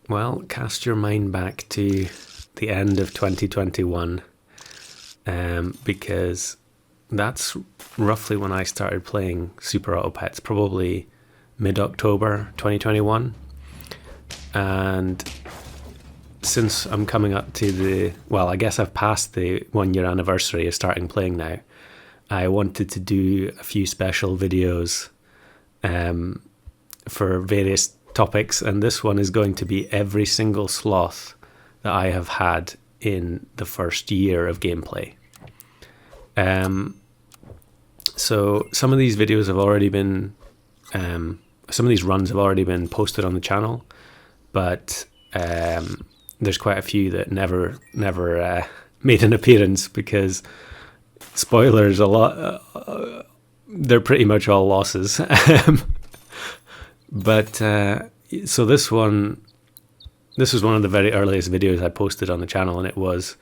Well, cast your mind back to the end of 2021, because that's roughly when I started playing Super Auto Pets, probably mid-October 2021. And since I'm coming up to I guess I've passed the 1 year anniversary of starting playing now, I wanted to do a few special videos for various topics, and this one is going to be every single sloth that I have had in the first year of gameplay. So some of these videos have already been, some of these runs have already been posted on the channel, but there's quite a few that never made an appearance because, spoilers, they're pretty much all losses. But so this was one of the very earliest videos I posted on the channel, and it was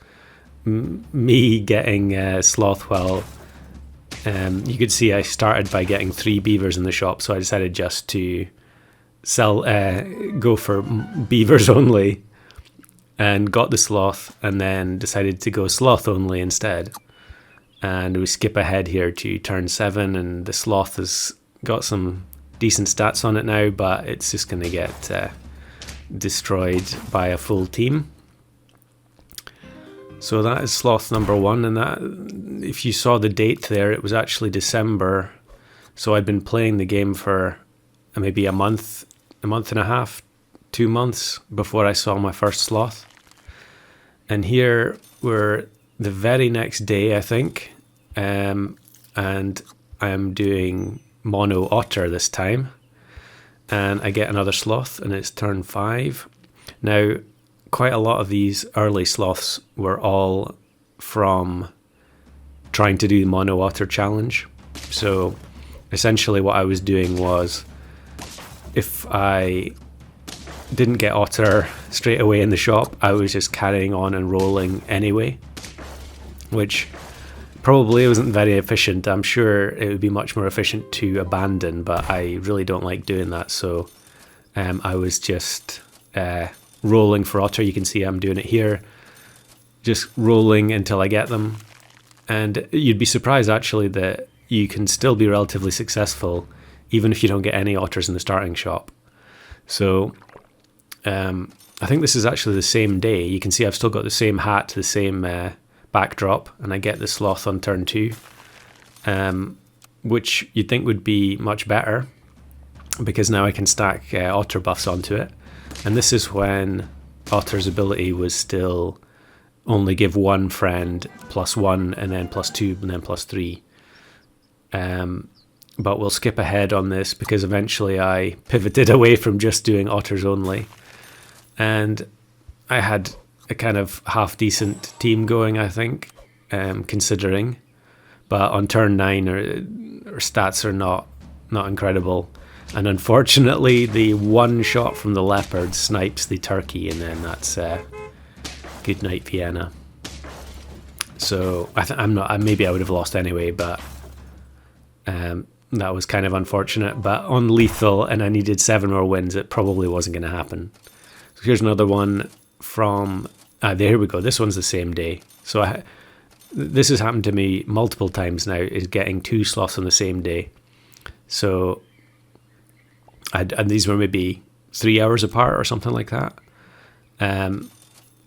me getting sloth. Well, you could see I started by getting 3 beavers in the shop, so I decided just to go for beavers only, and got the sloth, and then decided to go sloth only instead. And we skip ahead here to turn 7, and the sloth has got some decent stats on it now, but it's just going to get destroyed by a full team. So that is sloth number 1, and that, if you saw the date there, it was actually December. So I'd been playing the game for maybe a month and a half, 2 months before I saw my first sloth. And here we're the very next day, I think, and I'm doing mono otter this time, and I get another sloth, and it's turn 5. Now, quite a lot of these early sloths were all from trying to do the mono otter challenge. So essentially what I was doing was, if I didn't get otter straight away in the shop, I was just carrying on and rolling anyway, which probably wasn't very efficient. I'm sure it would be much more efficient to abandon, but I really don't like doing that. So I was just rolling for otter. You can see I'm doing it here, just rolling until I get them. And you'd be surprised actually that you can still be relatively successful even if you don't get any otters in the starting shop. So I think this is actually the same day. You can see I've still got the same hat, the same backdrop, and I get the sloth on turn 2, which you'd think would be much better because now I can stack otter buffs onto it. And this is when otter's ability was still only give 1 friend +1 and then +2 and then +3. But we'll skip ahead on this because eventually I pivoted away from just doing otters only, and I had a kind of half-decent team going, I think, considering. But on turn 9, our stats are not incredible. And unfortunately, the one shot from the leopard snipes the turkey, and then that's good night, Vienna. So maybe I would have lost anyway, but that was kind of unfortunate. But on lethal, and I needed 7 more wins, it probably wasn't going to happen. So here's another one from... there we go. This one's the same day. So this has happened to me multiple times now, is getting 2 sloths on the same day. So... and these were maybe 3 hours apart or something like that. And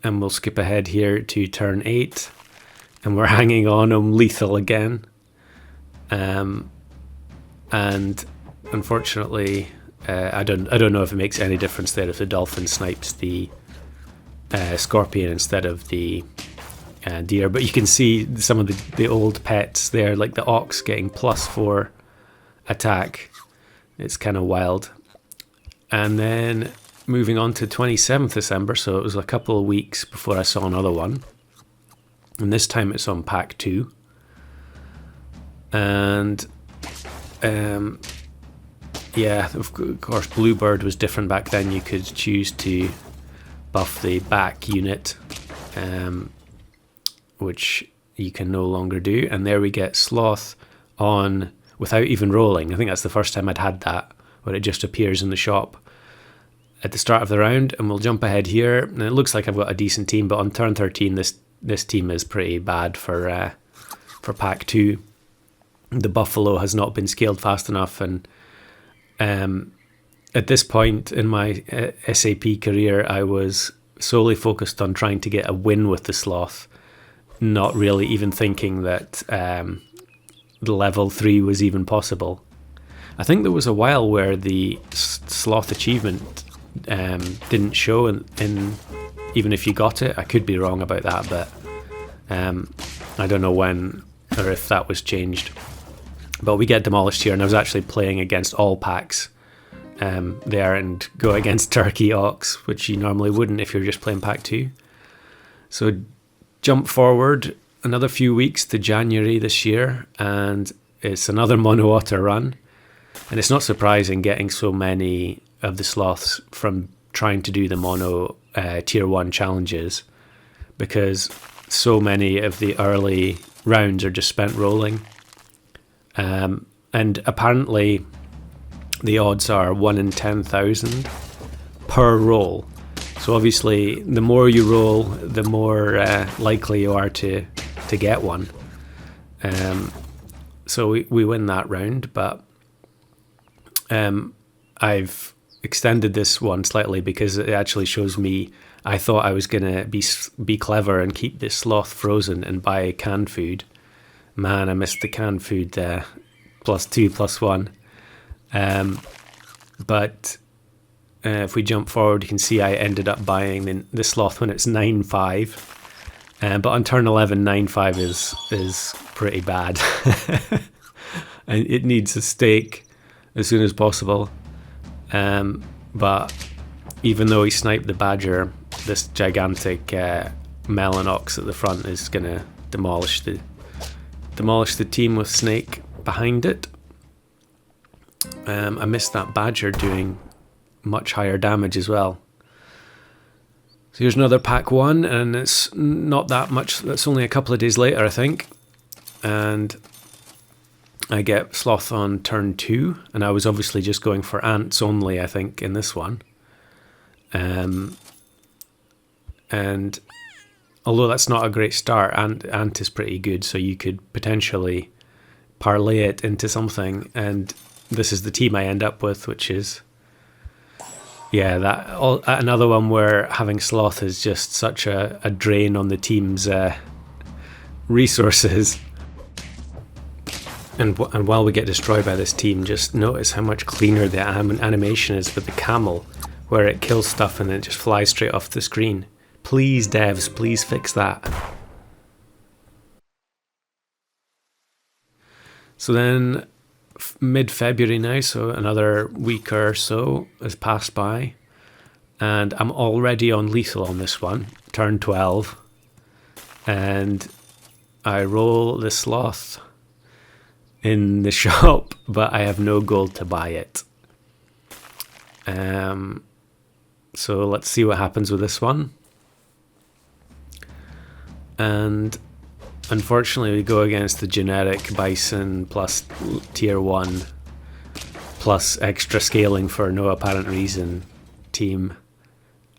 we'll skip ahead here to turn 8, and we're hanging on lethal again. And unfortunately, I don't know if it makes any difference there if the dolphin snipes the scorpion instead of the deer. But you can see some of the old pets there, like the ox getting +4 attack. It's kind of wild. And then moving on to 27th December, so it was a couple of weeks before I saw another one. And this time it's on pack 2. And yeah, of course, Bluebird was different back then. You could choose to buff the back unit, which you can no longer do. And there we get Sloth on without even rolling. I think that's the first time I'd had that, where it just appears in the shop. at the start of the round, and we'll jump ahead here. And it looks like I've got a decent team, but on turn 13, this team is pretty bad for pack 2. The buffalo has not been scaled fast enough, and at this point in my SAP career, I was solely focused on trying to get a win with the sloth, not really even thinking that the level 3 was even possible. I think there was a while where the sloth achievement didn't show in even if you got it. I could be wrong about that, but I don't know when or if that was changed. But we get demolished here, and I was actually playing against all packs there, and go against turkey ox, which you normally wouldn't if you're just playing pack 2. So jump forward another few weeks to January this year, and it's another mono otter run. And it's not surprising getting so many of the sloths from trying to do the mono tier 1 challenges, because so many of the early rounds are just spent rolling. And apparently the odds are 1 in 10,000 per roll. So obviously the more you roll, the more likely you are to get one. So we win that round, but I've extended this one slightly because it actually shows me, I thought I was going to be clever and keep this sloth frozen and buy canned food. Man, I missed the canned food +2, +1. But if we jump forward, you can see I ended up buying the sloth when it's 9.5. But on turn 11, 9.5 is pretty bad. And it needs a stake as soon as possible. But even though he sniped the badger, this gigantic melon ox at the front is going to demolish the team with snake behind it. I missed that badger doing much higher damage as well. So here's another pack 1, and it's not that much. That's only a couple of days later, I think. And I get sloth on turn 2, and I was obviously just going for ants only, I think, in this one. And although that's not a great start, ant is pretty good, so you could potentially parlay it into something. And this is the team I end up with, which is, another one where having sloth is just such a drain on the team's resources. And while we get destroyed by this team, just notice how much cleaner the animation is with the camel, where it kills stuff and it just flies straight off the screen. Please, devs, please fix that. So then, mid-February now, so another week or so has passed by, and I'm already on lethal on this one, turn 12, and I roll the sloth in the shop, but I have no gold to buy it. So let's see what happens with this one. And unfortunately we go against the generic bison plus tier 1 plus extra scaling for no apparent reason team,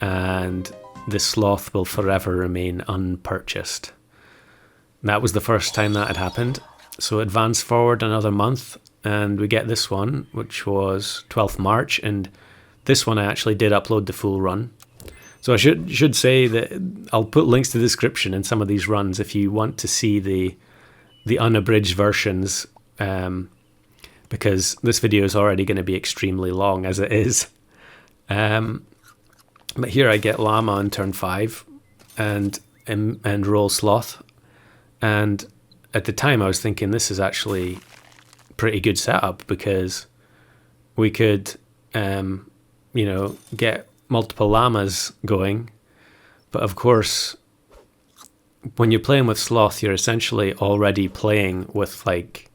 and the sloth will forever remain unpurchased. That was the first time that had happened. So advance forward another month and we get this one, which was 12th March, and this one I actually did upload the full run. So I should say that I'll put links to the description in some of these runs if you want to see the unabridged versions, because this video is already going to be extremely long as it is. But here I get llama on turn 5 and roll sloth, and at the time I was thinking this is actually pretty good setup, because we could get multiple llamas going. But of course, when you're playing with sloth, you're essentially already playing with like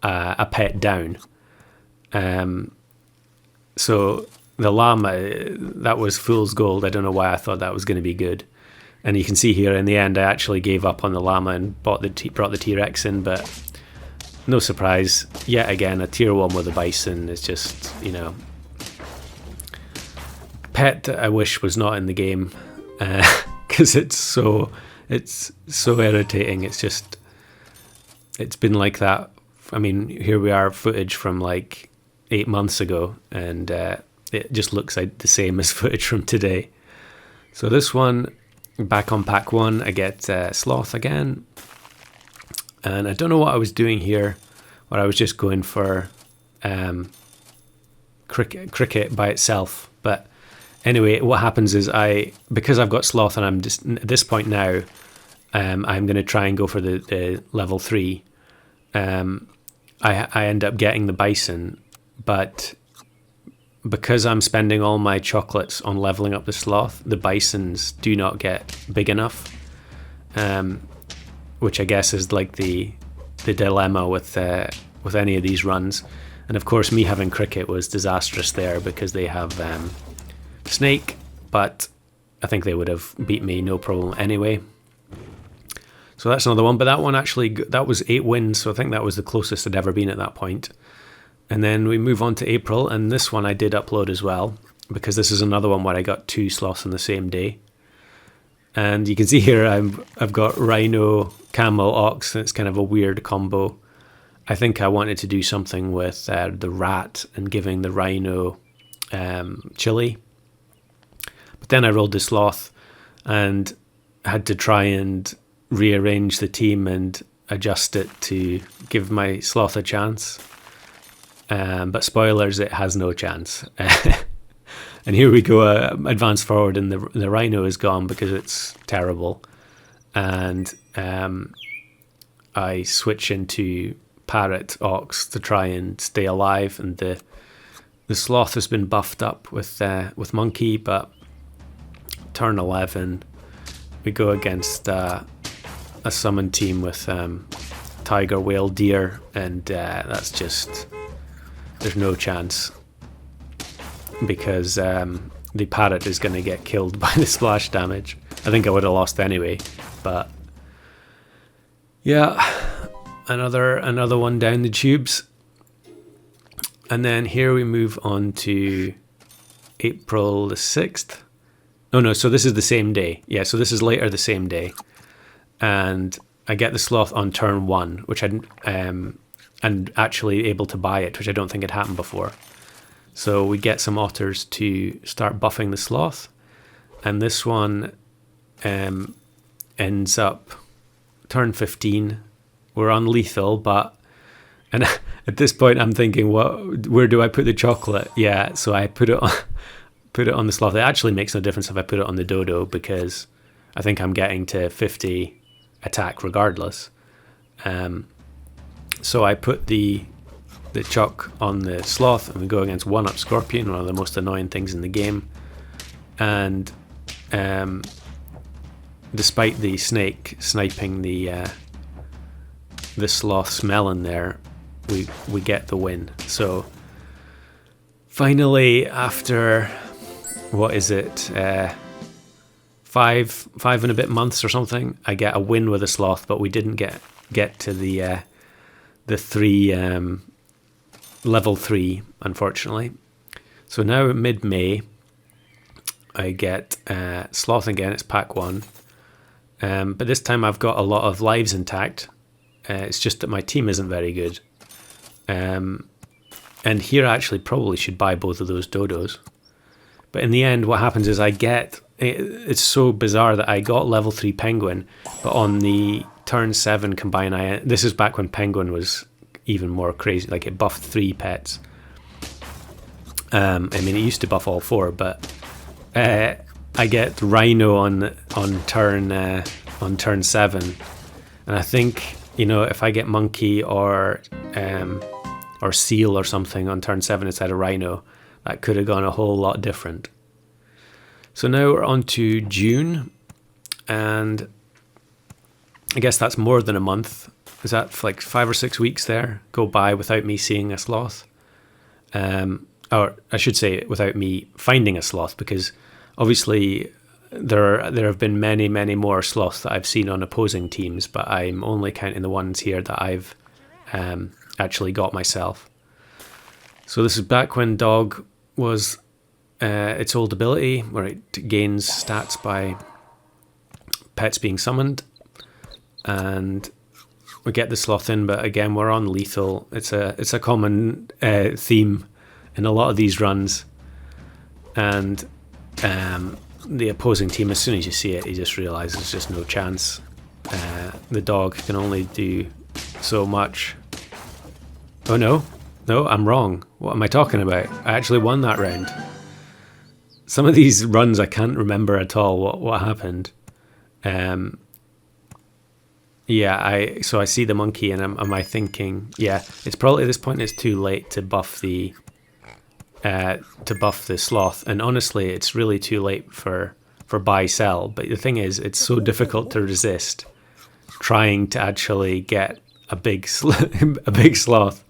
a pet down. So the llama, that was fool's gold. I don't know why I thought that was going to be good. And you can see here in the end I actually gave up on the llama and brought the T-Rex in, but no surprise, yet again a tier 1 with a bison is just, pet that I wish was not in the game, because it's so irritating. It's been like that. I mean, here we are, footage from like 8 months ago, and it just looks like the same as footage from today. So this one, back on pack 1, I get Sloth again. And I don't know what I was doing here, or I was just going for cricket by itself. But anyway, what happens is because I've got Sloth and I'm just at this point now, I'm going to try and go for the level 3. I end up getting the bison, but because I'm spending all my chocolates on leveling up the sloth, the bisons do not get big enough, which I guess is like the dilemma with any of these runs. And of course, me having cricket was disastrous there because they have snake, but I think they would have beat me no problem anyway. So that's another one, but that one actually, that was 8 wins, so I think that was the closest I'd ever been at that point. And then we move on to April, and this one I did upload as well, because this is another one where I got 2 sloths on the same day. And you can see here I've got rhino, camel, ox, and it's kind of a weird combo. I think I wanted to do something with the rat and giving the rhino chili. But then I rolled the sloth and had to try and rearrange the team and adjust it to give my sloth a chance. But spoilers, it has no chance. And here we go, advance forward, and the rhino is gone because it's terrible. And I switch into parrot ox to try and stay alive, and the sloth has been buffed up with monkey. But turn 11, we go against a summon team with tiger, whale, deer, and that's just, there's no chance, because the parrot is going to get killed by the splash damage. I think I would have lost anyway, but yeah, another one down the tubes. And then here we move on to April the 6th. No, so this is the same day. Yeah, so this is later the same day. And I get the sloth on turn 1, which I'd and actually able to buy it, which I don't think had happened before. So we get some otters to start buffing the sloth, and this one ends up turn 15. We're on lethal, and at this point I'm thinking, where do I put the chocolate? Yeah, so I put it on the sloth. It actually makes no difference if I put it on the dodo, because I think I'm getting to 50 attack regardless. So I put the choc on the sloth, and we go against 1-up scorpion, one of the most annoying things in the game. And despite the snake sniping the sloth's melon there, we get the win. So finally, after what is it, 5 and a bit months or something, I get a win with a sloth, but we didn't get to the 3 level 3, unfortunately. So now mid-May, I get sloth again. It's pack 1, but this time I've got a lot of lives intact. It's just that my team isn't very good. And here I actually probably should buy both of those dodos. But in the end, what happens is it's so bizarre that I got level 3 penguin, but on the turn 7 combine, this is back when penguin was even more crazy, like it buffed 3 pets. I mean, it used to buff all 4, but I get rhino on turn 7, and I think, if I get monkey or seal or something on turn 7 instead of rhino, that could have gone a whole lot different. So now we're on to June, and I guess that's more than a month. Is that like 5 or 6 weeks there go by without me seeing a sloth? Or I should say without me finding a sloth, because obviously there have been many, many more sloths that I've seen on opposing teams, but I'm only counting the ones here that I've actually got myself. So this is back when dog was its old ability where it gains stats by pets being summoned, and we get the sloth in. But again, we're on lethal. It's a common theme in a lot of these runs, and the opposing team, as soon as you see it, you just realise there's just no chance. The dog can only do so much. Oh no, I'm wrong. What am I talking about? I actually won that round. Some of these runs I can't remember at all what happened. So I see the monkey, and am I thinking, yeah, it's probably at this point it's too late to buff the sloth. And honestly, it's really too late for buy sell. But the thing is, it's so difficult to resist trying to actually get a big sloth.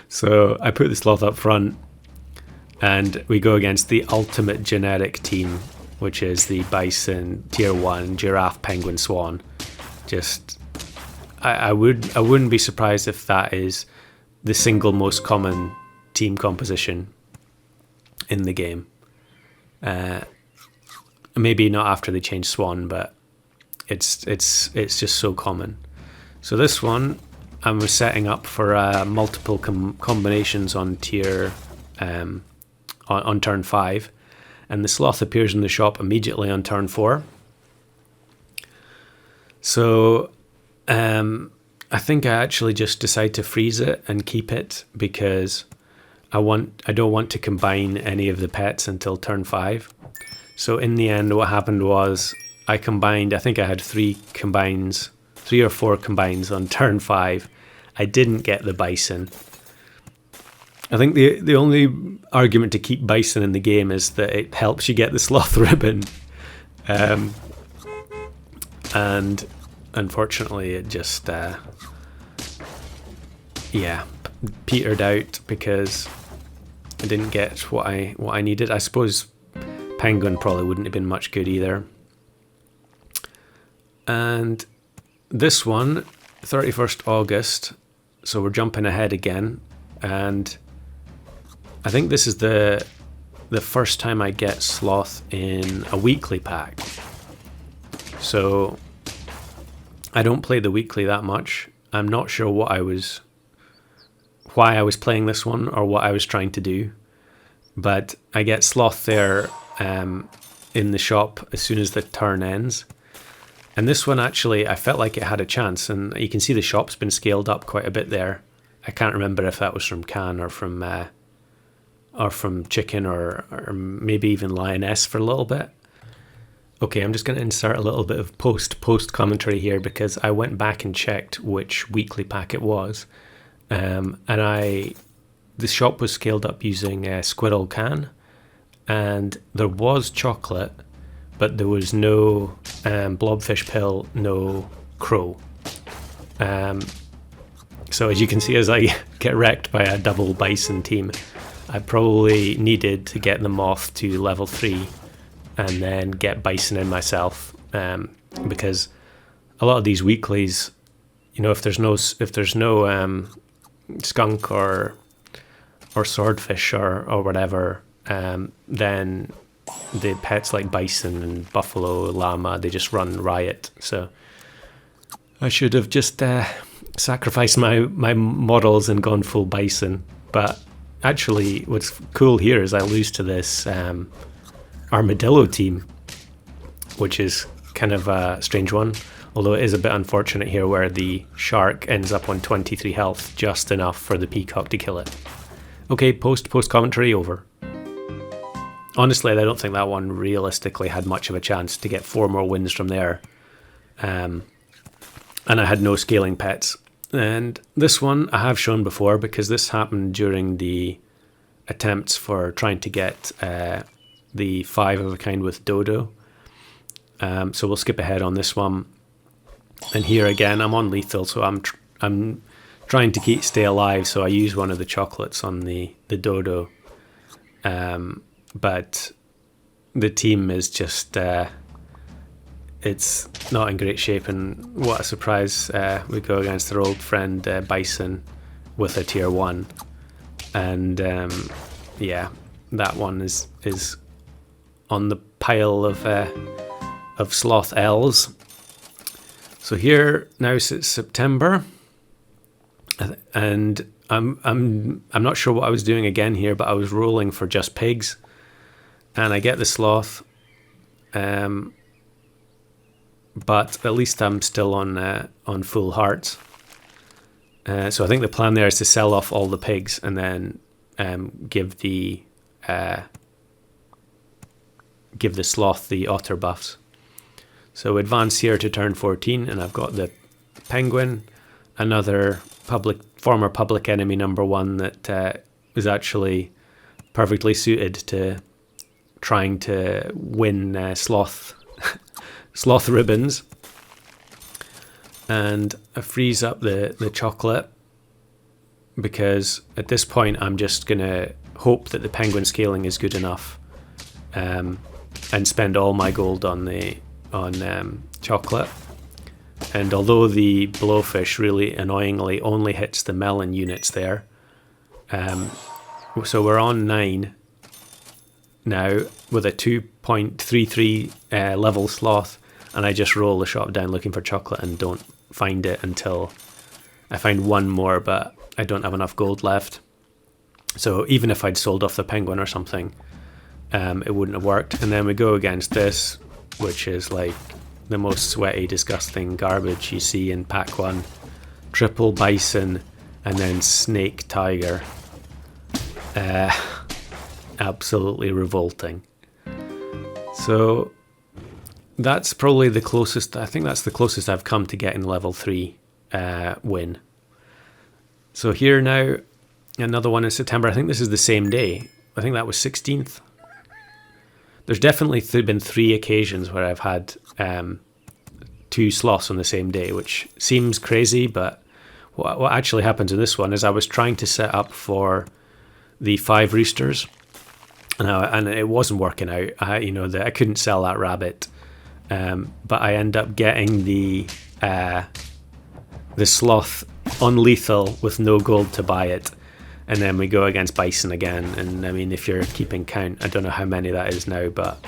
So I put the sloth up front, and we go against the ultimate genetic team, which is the bison, tier 1, giraffe, penguin, swan. Just, I wouldn't be surprised if that is the single most common team composition in the game. Maybe not after they changed swan, but it's just so common. So this one, I was setting up for multiple combinations on tier on turn 5, and the sloth appears in the shop immediately on turn 4. So I think I actually just decide to freeze it and keep it, because I don't want to combine any of the pets until turn 5. So in the end, what happened was I think I had 3 or 4 combines on turn 5. I didn't get the bison. I think the only argument to keep bison in the game is that it helps you get the sloth ribbon. And unfortunately it just petered out because I didn't get what I needed. I suppose penguin probably wouldn't have been much good either. And this one, 31st August, so we're jumping ahead again, and I think this is the first time I get sloth in a weekly pack. So I don't play the weekly that much. I'm not sure why I was playing this one or what I was trying to do, but I get sloth there in the shop as soon as the turn ends. And this one, actually, I felt like it had a chance, and you can see the shop's been scaled up quite a bit there. I can't remember if that was from Can or from Chicken or maybe even Lioness for a little bit. Okay, I'm just going to insert a little bit of post commentary here, because I went back and checked which weekly pack it was, and the shop was scaled up using Squirrel Can, and there was chocolate, but there was no blobfish pill, no crow. So as you can see, as I get wrecked by a double bison team, I probably needed to get them off to level 3 and then get bison in myself, because a lot of these weeklies, you know, if there's no skunk or swordfish or whatever, then the pets like bison and buffalo, llama, they just run riot. So I should have just sacrificed my models and gone full bison. But actually, what's cool here is I lose to this armadillo team, which is kind of a strange one. Although it is a bit unfortunate here, where the shark ends up on 23 health, just enough for the peacock to kill it. Okay, post commentary over. Honestly, I don't think that one realistically had much of a chance to get 4 more wins from there. And I had no scaling pets. And this one I have shown before, because this happened during the attempts for trying to get the 5 of a kind with Dodo. So we'll skip ahead on this one. And here again, I'm on lethal, so I'm trying to stay alive. So I use one of the chocolates on the Dodo. But the team is just, it's not in great shape, and what a surprise, we go against our old friend Bison with a tier 1, and that one is on the pile of sloth L's. So here now it's September, and I'm not sure what I was doing again here, but I was rolling for just pigs, and I get the sloth, but at least I'm still on full hearts. So I think the plan there is to sell off all the pigs and then give the sloth the otter buffs. So advance here to turn 14, and I've got the penguin, another former public enemy number 1 that was actually perfectly suited to trying to win sloth ribbons. And I freeze up the chocolate, because at this point I'm just going to hope that the penguin scaling is good enough, and spend all my gold on chocolate. And although the blowfish really annoyingly only hits the melon units there, so we're on 9 now with a 2.33 level sloth, and I just roll the shop down looking for chocolate and don't find it until I find one more, but I don't have enough gold left. So even if I'd sold off the penguin or something, it wouldn't have worked. And then we go against this, which is like the most sweaty, disgusting garbage you see in pack 1. Triple bison and then snake tiger. Absolutely revolting. So that's probably the closest. I think that's the closest I've come to getting level 3 win. So here now, another one in September. I think this is the same day. I think that was 16th. There's definitely been 3 occasions where I've had 2 sloths on the same day, which seems crazy, but what actually happens in this one is I was trying to set up for the 5 roosters, and it wasn't working out. I couldn't sell that rabbit, but I end up getting the sloth on lethal with no gold to buy it. And then we go against bison again. And I mean, if you're keeping count, I don't know how many that is now, but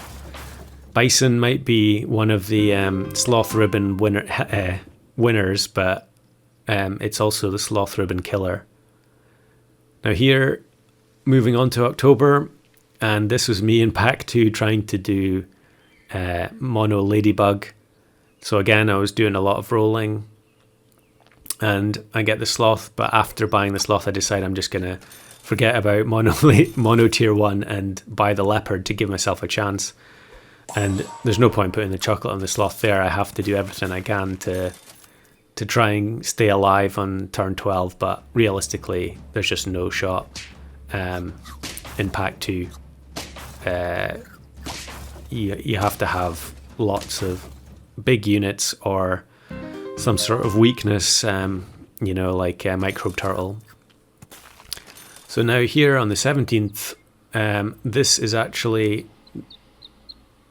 bison might be one of the sloth ribbon winners, but it's also the sloth ribbon killer. Now here, moving on to October, and this was me in pack 2 trying to do mono ladybug. So again, I was doing a lot of rolling, and I get the sloth, but after buying the sloth, I decide I'm just going to forget about mono tier 1 and buy the leopard to give myself a chance. And there's no point putting the chocolate on the sloth there. I have to do everything I can to try and stay alive on turn 12, but realistically, there's just no shot. In pack 2, you have to have lots of big units or some sort of weakness, like a microbe turtle. So now here on the 17th, this is actually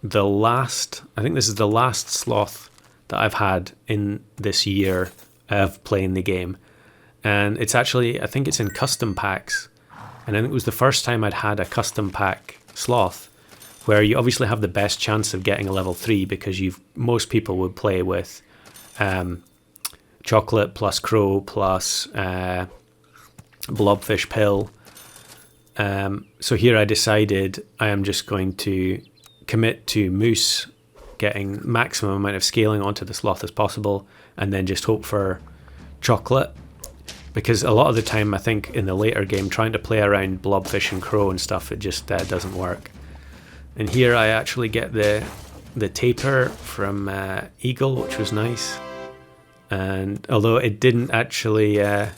the last, I think this is the last sloth that I've had in this year of playing the game. And it's actually, I think it's in custom packs. And I think it was the first time I'd had a custom pack sloth, where you obviously have the best chance of getting a level 3 because most people would play with chocolate plus crow plus blobfish pill. So here I decided I am just going to commit to moose, getting maximum amount of scaling onto the sloth as possible, and then just hope for chocolate. Because a lot of the time, I think in the later game, trying to play around blobfish and crow and stuff, it just doesn't work. And here I actually get the taper from Eagle, which was nice. And although it didn't actually, it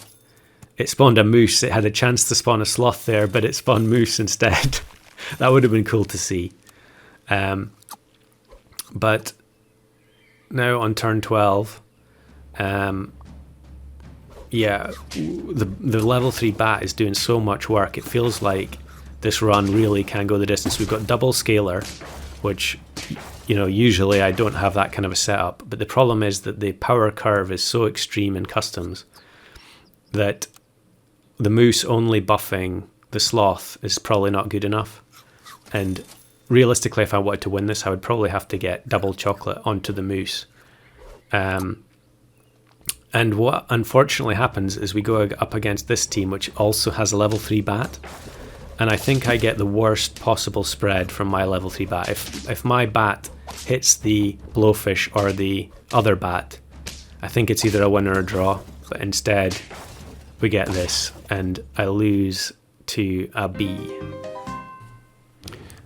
spawned a moose. It had a chance to spawn a sloth there, but it spawned moose instead. That would have been cool to see. But now on turn 12, the level 3 bat is doing so much work. It feels like this run really can go the distance. We've got double scaler, which, usually I don't have that kind of a setup. But the problem is that the power curve is so extreme in customs that the moose only buffing the sloth is probably not good enough. And realistically, if I wanted to win this, I would probably have to get double chocolate onto the moose. And what unfortunately happens is we go up against this team, which also has a level 3 bat. And I think I get the worst possible spread from my level 3 bat. If my bat hits the blowfish or the other bat, I think it's either a win or a draw. But instead, we get this, and I lose to a B.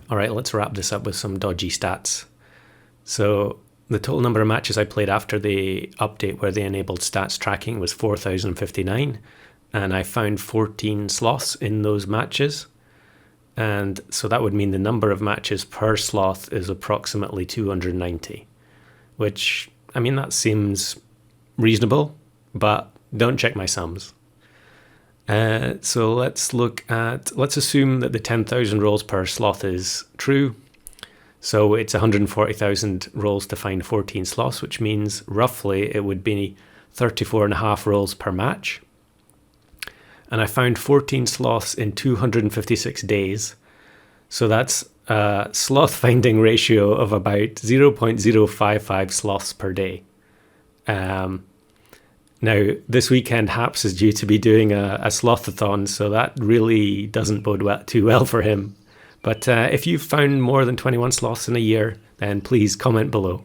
All right, let's wrap this up with some dodgy stats. So the total number of matches I played after the update where they enabled stats tracking was 4,059, and I found 14 sloths in those matches. And so that would mean the number of matches per sloth is approximately 290, which, I mean, that seems reasonable, but don't check my sums. So let's assume that the 10,000 rolls per sloth is true. So it's 140,000 rolls to find 14 sloths, which means roughly it would be 34.5 rolls per match. And I found 14 sloths in 256 days. So that's a sloth finding ratio of about 0.055 sloths per day. Now, this weekend, Haps is due to be doing a slothathon, so that really doesn't bode too well for him. But if you've found more than 21 sloths in a year, then please comment below.